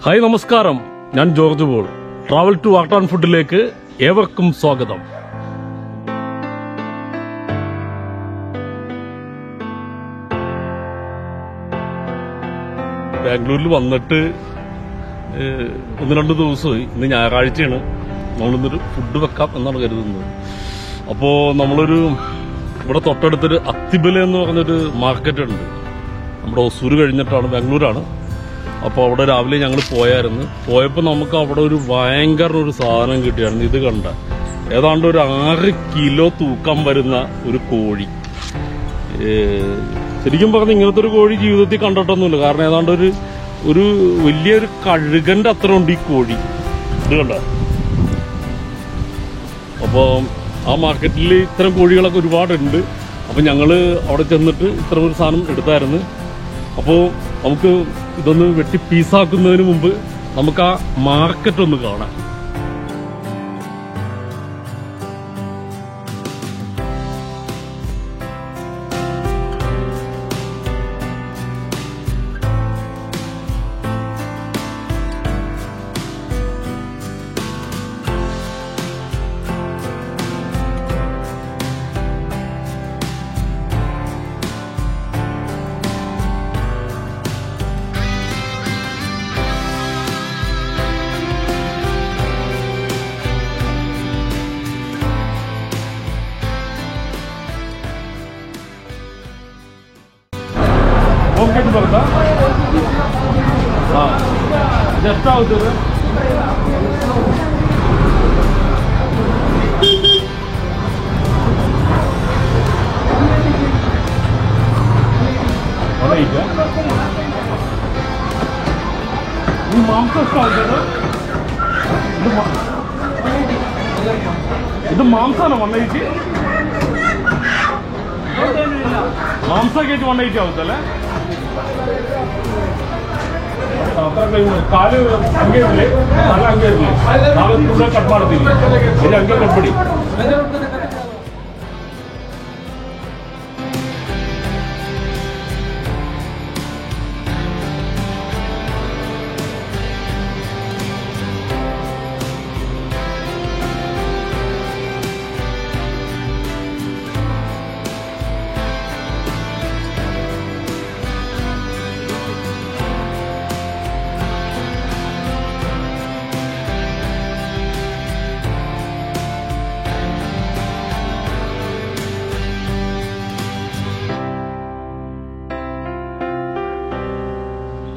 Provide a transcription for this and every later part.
Hi നമസ്കാരം, ഞാൻ George Paul. Travel to art and ഫുഡിലേക്ക് ഏവർക്കും സ്വാഗതം. ബാംഗ്ലൂരിൽ വന്നിട്ട് 1-2 ദിവസമായി. ഇന്ന് ഞായറാഴ്ചയാണ്. നമ്മളിന്നൊരു ഫുഡ് വെക്കാം എന്നാണ് കരുതുന്നത്. അപ്പോൾ നമ്മളൊരു ഇവിടെ തൊട്ടടുത്തൊരു അത്തിബല എന്ന് പറഞ്ഞൊരു മാർക്കറ്റ് ഉണ്ട്. നമ്മുടെ ഒസൂര് കഴിഞ്ഞിട്ടാണ്, ബാംഗ്ലൂരാണ്. അപ്പോൾ അവിടെ രാവിലെ ഞങ്ങൾ പോയപ്പോൾ നമുക്ക് അവിടെ ഒരു ഭയങ്കര ഒരു സാധനം കിട്ടിയായിരുന്നു. ഇത് കണ്ട ഏതാണ്ട് ഒരു 6 കിലോ തൂക്കം വരുന്ന ഒരു കോഴി. ശരിക്കും പറഞ്ഞാൽ ഇങ്ങനത്തെ ഒരു കോഴി ജീവിതത്തിൽ കണ്ടിട്ടൊന്നുമില്ല. കാരണം ഏതാണ്ട് ഒരു വലിയൊരു കഴുകന്റെ അത്ര ഉണ്ട് ഈ കോഴി. ഇത് കണ്ട. അപ്പോൾ ആ മാർക്കറ്റിൽ ഇത്തരം കോഴികളൊക്കെ ഒരുപാടുണ്ട്. അപ്പം ഞങ്ങൾ അവിടെ ചെന്നിട്ട് ഇത്തരം ഒരു സാധനം എടുത്തായിരുന്നു. അപ്പോൾ നമുക്ക് ഇതൊന്ന് വെട്ടി പീസാക്കുന്നതിന് മുമ്പ് നമുക്ക് ആ മാർക്കറ്റ് ഒന്ന് കാണാം. किती बघता हां जास्त होतं मला इथे मी मांस होतं ಇದು ಮಾಂಸನ 180 ಮಾಂಸ ಕೆಜಿ 180 ಆಗುತ್ತಲ್ಲ. ಕಾಲು ಹಂಗೆ ಇರಲಿ, ಕಾಲು ಹಂಗೆ ಇರಲಿ, ನಾವು ಕೂಡ ಕಟ್ ಮಾಡ್ತೀವಿ. ಇದು ಹಂಗೆ ಕಟ್ಬಿಡಿ.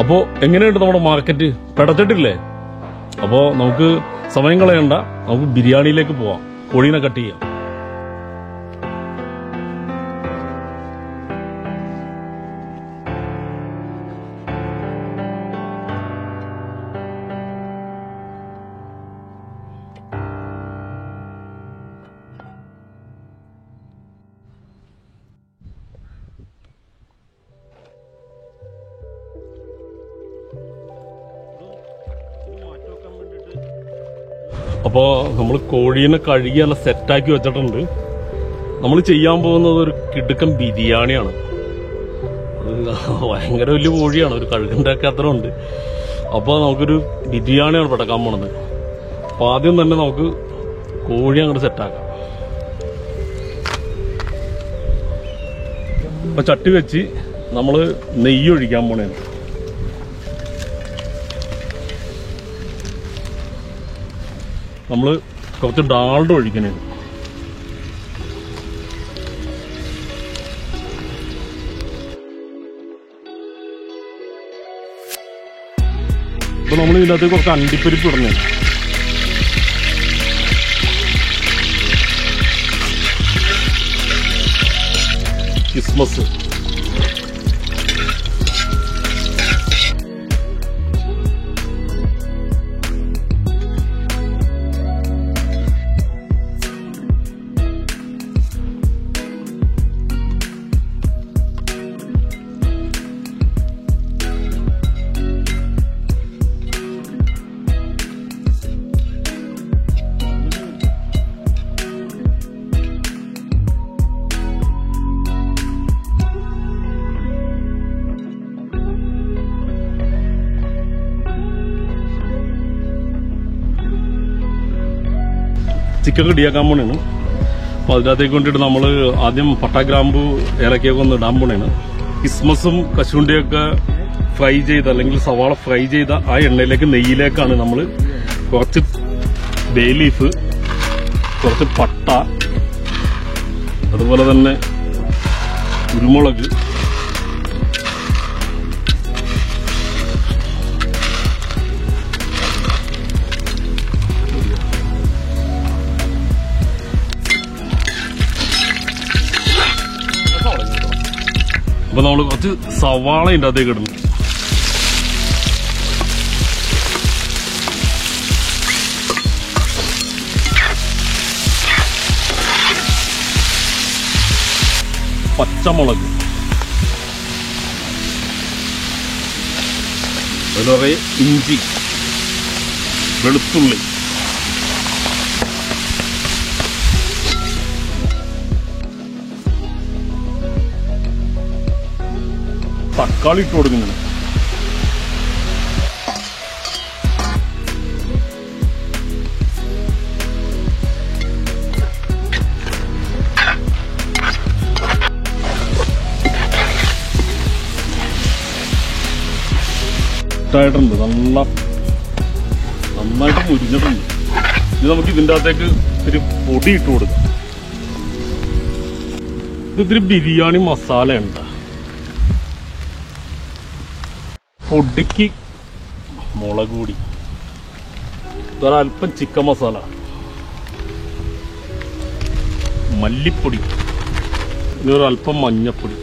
അപ്പോൾ എങ്ങനെയുണ്ട് നമ്മുടെ മാർക്കറ്റ്? പെടച്ചിട്ടില്ലേ? അപ്പോൾ നമുക്ക് സമയം കളയണ്ട, നമുക്ക് ബിരിയാണിയിലേക്ക് പോവാം. കോഴീനെ കട്ട് ചെയ്യാം. അപ്പോൾ നമ്മൾ കോഴീനെ കഴുകി നല്ല സെറ്റാക്കി വെച്ചിട്ടുണ്ട്. നമ്മൾ ചെയ്യാൻ പോകുന്നത് ഒരു കിടുക്കൻ ബിരിയാണിയാണ്. അത് ഭയങ്കര വലിയ കോഴിയാണ്, ഒരു കഴുകൻ്റെ ഒക്കെ അത്ര ഉണ്ട്. അപ്പോൾ നമുക്കൊരു ബിരിയാണിയാണ് പെടക്കാൻ പോണത്. അപ്പോൾ ആദ്യം തന്നെ നമുക്ക് കോഴി അങ്ങോട്ട് സെറ്റാക്കാം. അപ്പോൾ ചട്ടി വെച്ച് നമ്മൾ നെയ്യ് ഒഴിക്കാൻ പോണേന്ന്. നമ്മൾ കുറച്ച് ഡാൾഡ ഒഴിക്കണേ. അപ്പൊ നമ്മൾ ഇതിനകത്ത് കുറച്ച് അണ്ടിപ്പരിപ്പ് ഇടണേ. കിസ്മസ്, ചിക്കൻ റെഡിയാക്കാൻ പോണേണ്. അപ്പോൾ അതിനകത്തേക്ക് വേണ്ടിയിട്ട് നമ്മൾ ആദ്യം പട്ട, ഗ്രാമ്പു, ഏലക്കയൊക്കെ ഒന്ന് ഇടാൻ പോണേണ്. കിസ്മസും കശുവണ്ടിയൊക്കെ ഫ്രൈ ചെയ്ത് അല്ലെങ്കിൽ സവാള ഫ്രൈ ചെയ്ത ആ എണ്ണയിലേക്ക്, നെയ്യിലേക്കാണ് നമ്മൾ കുറച്ച് ബേ ലീഫ്, കുറച്ച് പട്ട, അതുപോലെ തന്നെ കുരുമുളക്, അപ്പൊ നമ്മൾ കുറച്ച് സവാള ഇതിൻ്റെ അകത്തേക്ക് ഇടുന്നു. പച്ചമുളക്, അതുപോലെ ഇഞ്ചി, വെളുത്തുള്ളി, തക്കാളി ഇട്ട് കൊടുക്കുന്നുണ്ട്. ഇട്ടായിട്ടുണ്ട്, നന്നായിട്ട് മുരിഞ്ഞിട്ടുണ്ട്. ഇത് നമുക്ക് ഇതിൻ്റെ അകത്തേക്ക് ഒരു പൊടി ഇട്ട് കൊടുക്കാം. ഇതിരി ബിരിയാണി മസാല ഉണ്ട്. പൊടിക്ക് മുളക് പൊടി, ഒരൽപ്പം ചിക്കൻ മസാല, മല്ലിപ്പൊടി, ഇനി ഒരൽപ്പം മഞ്ഞപ്പൊടി,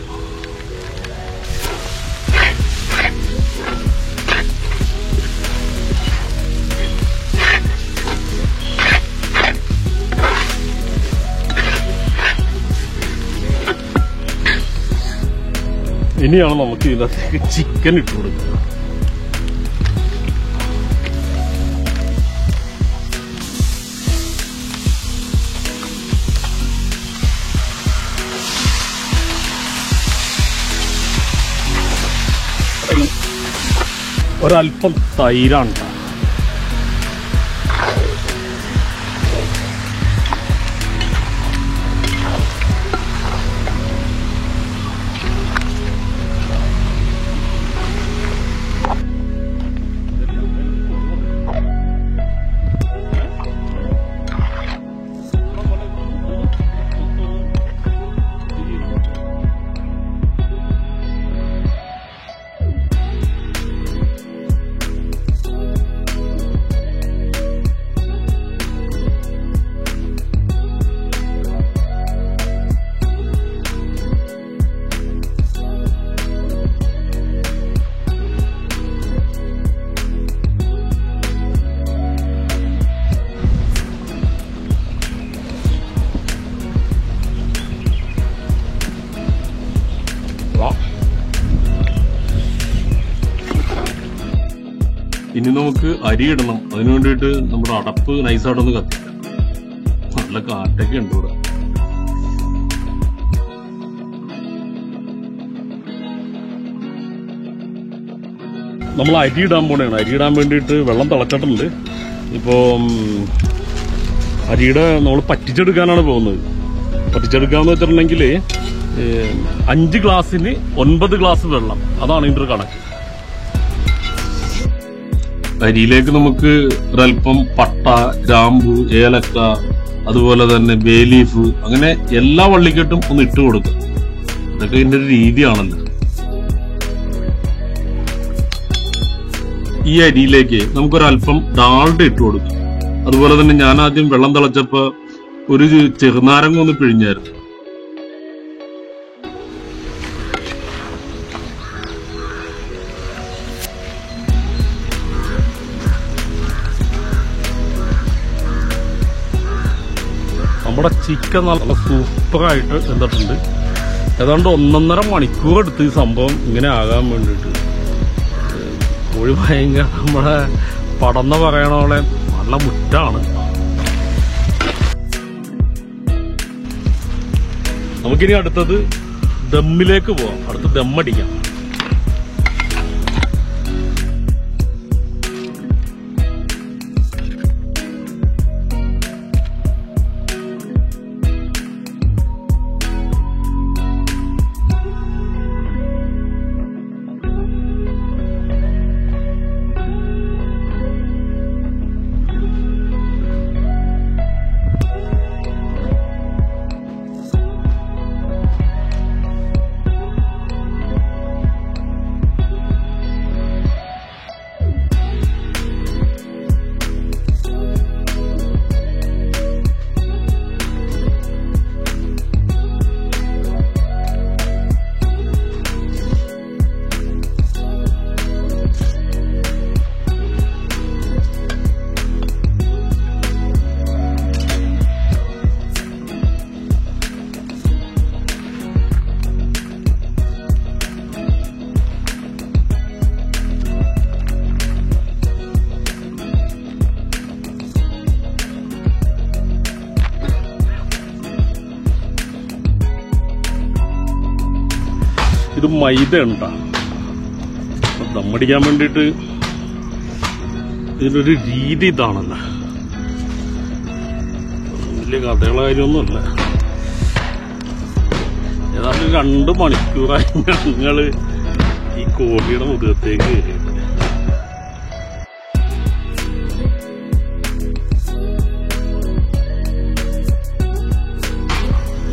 ഇനിയാണ് നമുക്ക് ഇതിനകത്തേക്ക് ചിക്കൻ ഇട്ട് കൊടുക്കുക. ഒരൽപ്പം തൈരാണ്. ഇനി നമുക്ക് അരി ഇടണം. അതിനു വേണ്ടിയിട്ട് നമ്മുടെ അടപ്പ് നൈസായിട്ടൊന്ന് കത്തിക്കാം. നല്ല കാറ്റൊക്കെ ഉണ്ട് ഇവിടെ. നമ്മൾ അരി ഇടാൻ പോണേണ്. അരി ഇടാൻ വേണ്ടിയിട്ട് വെള്ളം തിളച്ചിട്ടുണ്ട്. ഇപ്പോൾ അരിയുടെ നമ്മൾ പറ്റിച്ചെടുക്കാനാണ് പോകുന്നത്. പറ്റിച്ചെടുക്കാന്ന് വെച്ചിട്ടുണ്ടെങ്കിൽ 5 ഗ്ലാസ്സിന് 9 ഗ്ലാസ് വെള്ളം, അതാണ് ഇതിൻ്റെ ഒരു കണക്ക്. അരിയിലേക്ക് നമുക്ക് ഒരൽപ്പം പട്ട, ഗ്രാമ്പു, ഏലക്ക, അതുപോലെ തന്നെ ബേ ലീഫ്, അങ്ങനെ എല്ലാ വള്ളിക്കെട്ടും ഒന്ന് ഇട്ട് കൊടുക്കുക. ഇതൊക്കെ ഇതിന്റെ ഒരു രീതിയാണല്ലോ. ഈ അരിയിലേക്ക് നമുക്കൊരൽപ്പം ഡാൾഡ ഇട്ട് കൊടുക്കാം. അതുപോലെ തന്നെ ഞാൻ ആദ്യം വെള്ളം തിളച്ചപ്പോ ഒരു ചെറുനാരങ്ങ ഒന്ന് പിഴിഞ്ഞായിരുന്നു. നമ്മുടെ ചിക്കൻ നല്ല സൂപ്പറായിട്ട് എന്തിട്ടുണ്ട്. ഏതാണ്ട് 1.5 മണിക്കൂർ എടുത്ത് ഈ സംഭവം ഇങ്ങനെ ആകാൻ വേണ്ടിയിട്ട്. കോഴി ഭയങ്കര നമ്മുടെ പടന്ന പറയണ പോലെ നല്ല മുറ്റാണ്. നമുക്കിനി അടുത്തത് ദമ്മിലേക്ക് പോവാം. അടുത്ത് ദമ്മടിക്കാം. മൈദ ഉണ്ടാ. ദമ്മടിക്കാൻ വേണ്ടിയിട്ട് ഇതിനൊരു രീതി ഇതാണല്ല, വലിയ കഥകള കാര്യമൊന്നുമല്ല. ഏതാണ്ട് 2 മണിക്കൂറായി ഞങ്ങള് ഈ കോഴിയുടെ മുഖത്തേക്ക് കയറിയിട്ട്.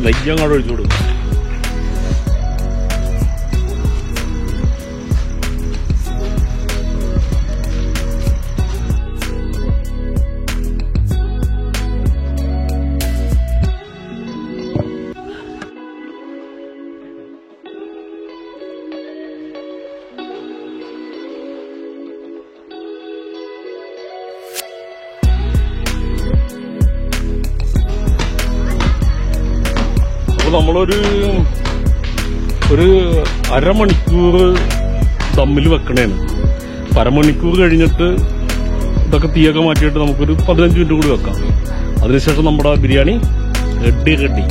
നെയ്യ് അങ്ങോട്ട് ഒഴിച്ചു കൊടുക്കും. അപ്പൊ നമ്മളൊരു അരമണിക്കൂർ ദമ്മിൽ വെക്കണേണ്. അരമണിക്കൂർ കഴിഞ്ഞിട്ട് ഇതൊക്കെ തീയൊക്കെ മാറ്റിയിട്ട് നമുക്കൊരു 15 മിനിറ്റ് കൂടി വെക്കാം. അതിനുശേഷം നമ്മുടെ ബിരിയാണി റെഡി.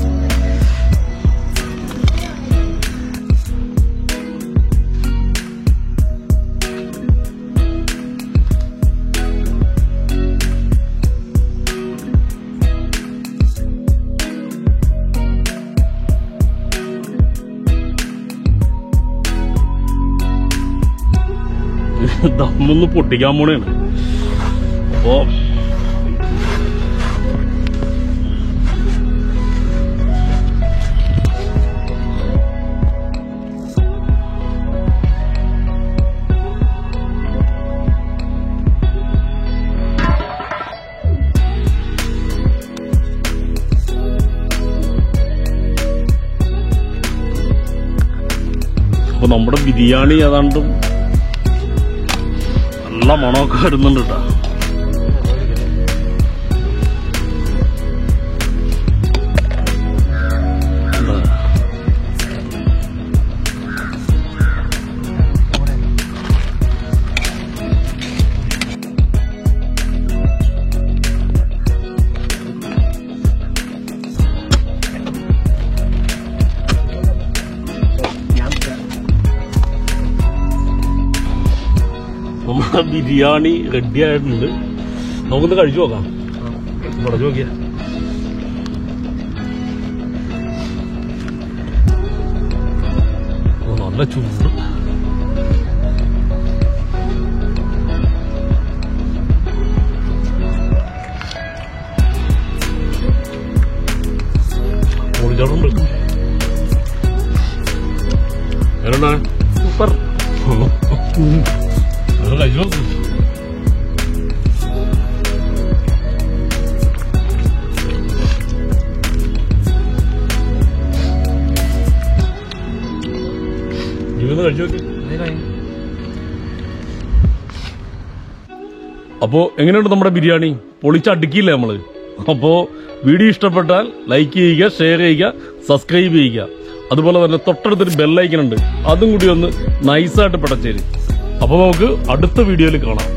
ദമ്മൊന്ന് പൊട്ടിക്കാൻ പോണേണ്. അപ്പോ നമ്മുടെ ബിരിയാണി ഏതാണ്ട് നല്ല മണമൊക്കെ വരുന്നുണ്ട് കേട്ടോ. നമ്മുടെ ബിരിയാണി റെഡി ആയിട്ടുണ്ട്. നമുക്കൊന്ന് കഴിച്ചു നോക്കാം. തുടച്ചു നോക്കിയാ നല്ല ചൂട്. പൊളിച്ചോടുണ്ട്. എങ്ങനെയുണ്ടാ? സൂപ്പർ. കഴിച്ചു നോക്കും. അപ്പോ എങ്ങനെയുണ്ട് നമ്മുടെ ബിരിയാണി? പൊളിച്ചടുക്കിയില്ലേ നമ്മള്? അപ്പോ വീഡിയോ ഇഷ്ടപ്പെട്ടാൽ ലൈക്ക് ചെയ്യുക, ഷെയർ ചെയ്യുക, സബ്സ്ക്രൈബ് ചെയ്യുക. അതുപോലെ തന്നെ തൊട്ടടുത്തൊരു ബെല്ലൈക്കൺ ഉണ്ട്, അതും കൂടി ഒന്ന് നൈസായിട്ട് പടച്ചേര്. അപ്പൊ നമുക്ക് അടുത്ത വീഡിയോയിൽ കാണാം.